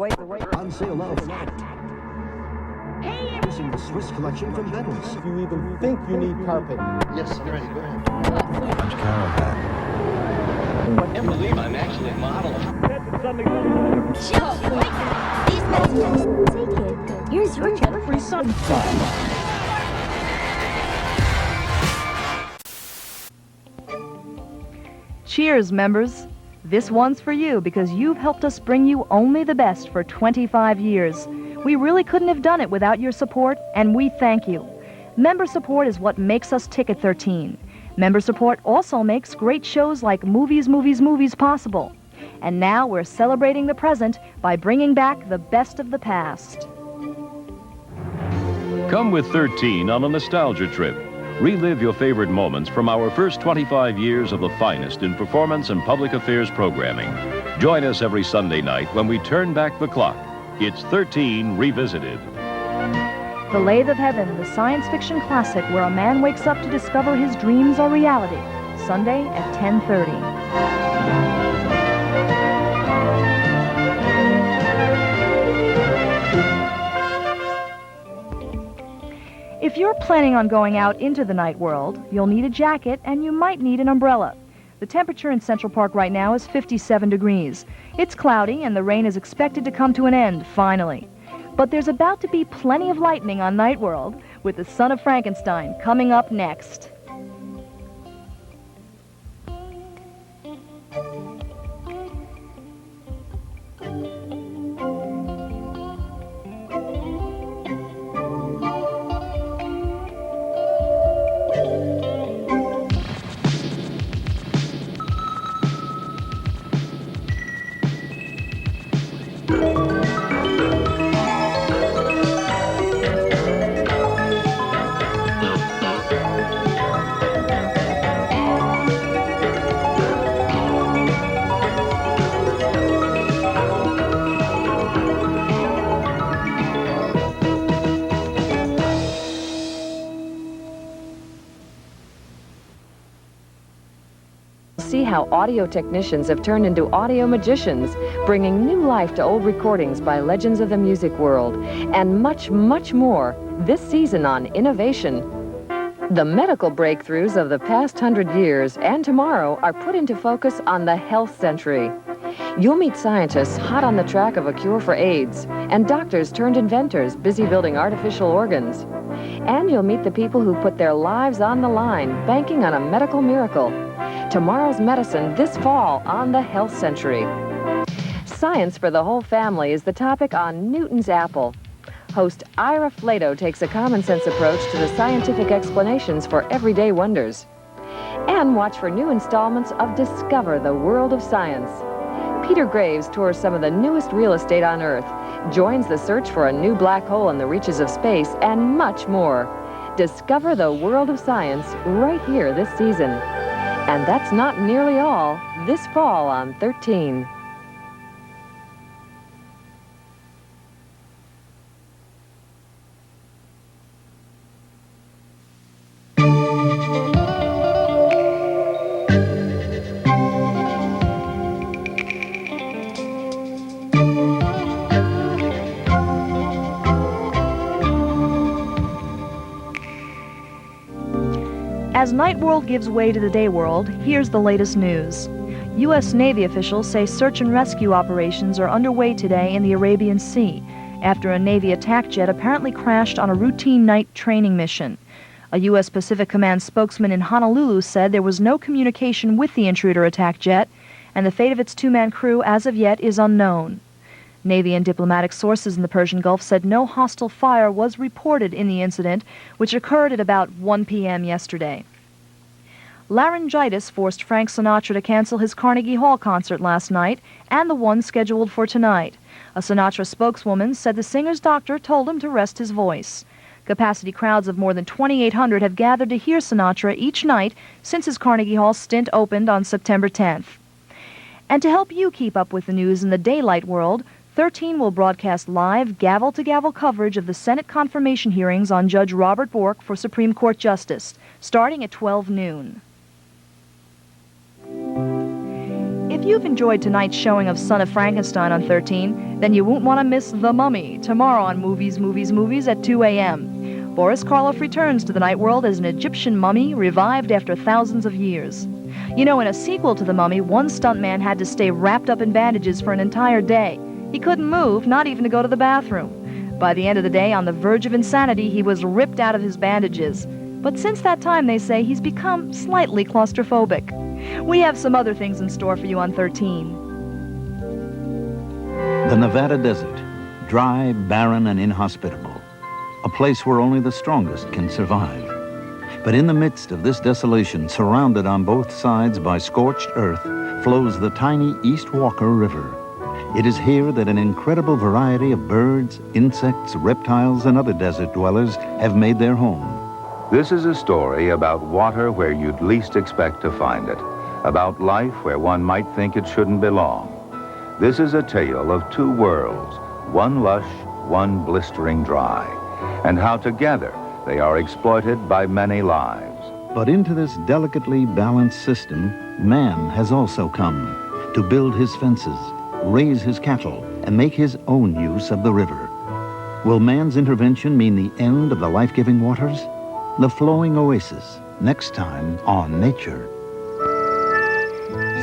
On sale now. Using the Swiss collection from Benton's. If you even think you need carpet. Yes, I'm ready. Go ahead. Much Carol hat. I can't believe I'm actually a model. These messages. Take it. Here's your free son. Cheers, members. This one's for you because you've helped us bring you only the best for 25 years. We really couldn't have done it without your support, and we thank you. Member support is what makes us Ticket 13. Member support also makes great shows like Movies, Movies, Movies possible. And now we're celebrating the present by bringing back the best of the past. Come with 13 on a nostalgia trip. Relive your favorite moments from our first 25 years of the finest in performance and public affairs programming. Join us every Sunday night when we turn back the clock. It's 13 Revisited. The Lathe of Heaven, the science fiction classic where a man wakes up to discover his dreams are reality. Sunday at 10:30. If you're planning on going out into the night world, you'll need a jacket and you might need an umbrella. The temperature in Central Park right now is 57 degrees. It's cloudy and the rain is expected to come to an end, finally. But there's about to be plenty of lightning on Night World, with the Son of Frankenstein coming up next. See how audio technicians have turned into audio magicians, bringing new life to old recordings by legends of the music world, and much, much more this season on Innovation. The medical breakthroughs of the past 100 years and tomorrow are put into focus on the health century. You'll meet scientists hot on the track of a cure for AIDS, and doctors turned inventors busy building artificial organs. And you'll meet the people who put their lives on the line, banking on a medical miracle. Tomorrow's medicine this fall on the Health Century. Science for the whole family is the topic on Newton's Apple. Host Ira Flato takes a common-sense approach to the scientific explanations for everyday wonders. And watch for new installments of Discover the World of Science. Peter Graves tours some of the newest real estate on Earth, joins the search for a new black hole in the reaches of space, and much more. Discover the World of Science right here this season. And that's not nearly all. This fall on 13. As Night World gives way to the Day World, here's the latest news. U.S. Navy officials say search and rescue operations are underway today in the Arabian Sea after a Navy attack jet apparently crashed on a routine night training mission. A U.S. Pacific Command spokesman in Honolulu said there was no communication with the intruder attack jet, and the fate of its two-man crew as of yet is unknown. Navy and diplomatic sources in the Persian Gulf said no hostile fire was reported in the incident, which occurred at about 1 p.m. yesterday. Laryngitis forced Frank Sinatra to cancel his Carnegie Hall concert last night and the one scheduled for tonight. A Sinatra spokeswoman said the singer's doctor told him to rest his voice. Capacity crowds of more than 2,800 have gathered to hear Sinatra each night since his Carnegie Hall stint opened on September 10th. And to help you keep up with the news in the daylight world, 13 will broadcast live, gavel-to-gavel coverage of the Senate confirmation hearings on Judge Robert Bork for Supreme Court Justice, starting at 12 noon. If If you've enjoyed tonight's showing of Son of Frankenstein on 13, then you won't want to miss The Mummy tomorrow on Movies at 2 a.m. Boris Karloff returns to the night world as an Egyptian mummy revived after thousands of years. You know, in a sequel to The Mummy, one stuntman had to stay wrapped up in bandages for an entire day. He couldn't move, not even to go to the bathroom. By the end of the day, on the verge of insanity, he was ripped out of his bandages. But since that time, they say, he's become slightly claustrophobic. We have some other things in store for you on 13. The Nevada desert, dry, barren, and inhospitable. A place where only the strongest can survive. But in the midst of this desolation, surrounded on both sides by scorched earth, flows the tiny East Walker River. It is here that an incredible variety of birds, insects, reptiles, and other desert dwellers have made their home. This is a story about water where you'd least expect to find it, about life where one might think it shouldn't belong. This is a tale of two worlds, one lush, one blistering dry, and how together they are exploited by many lives. But into this delicately balanced system, man has also come to build his fences, raise his cattle, and make his own use of the river. Will man's intervention mean the end of the life-giving waters? The flowing oasis, next time on Nature.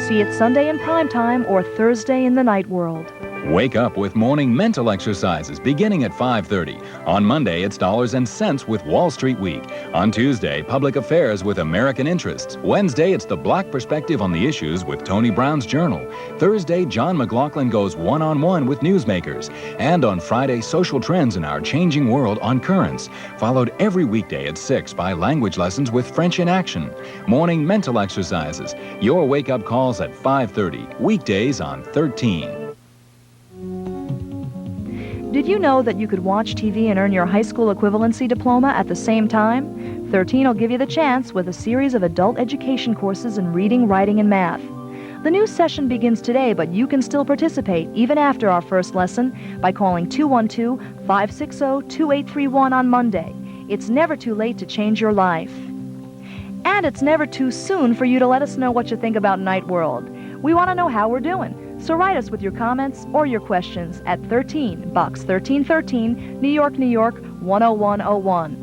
See it Sunday in primetime or Thursday in the night world. Wake up with morning mental exercises beginning at 5:30. On Monday, it's Dollars and Cents with Wall Street Week. On Tuesday, Public Affairs with American Interests. Wednesday, it's the Black Perspective on the Issues with Tony Brown's Journal. Thursday, John McLaughlin goes one-on-one with newsmakers. And on Friday, Social Trends in Our Changing World on Currents. Followed every weekday at 6 by Language Lessons with French in Action. Morning mental exercises. Your wake-up calls at 5:30. Weekdays on 13. Did you know that you could watch TV and earn your high school equivalency diploma at the same time? 13 will give you the chance with a series of adult education courses in reading, writing, and math. The new session begins today, but you can still participate even after our first lesson by calling 212-560-2831 on Monday. It's never too late to change your life. And it's never too soon for you to let us know what you think about Night World. We want to know how we're doing. So write us with your comments or your questions at 13, Box 1313, New York, New York, 10101.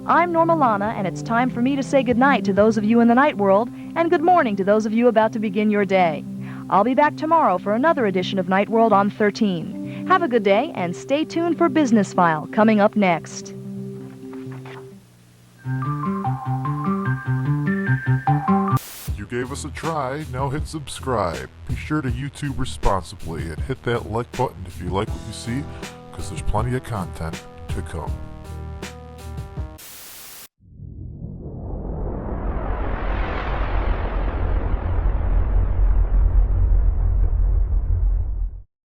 I'm Norma Lana, and it's time for me to say goodnight to those of you in the night world, and good morning to those of you about to begin your day. I'll be back tomorrow for another edition of Night World on 13. Have a good day, and stay tuned for Business File coming up next. You gave us a try, now hit subscribe. Be sure to YouTube responsibly and hit that like button if you like what you see, because there's plenty of content to come.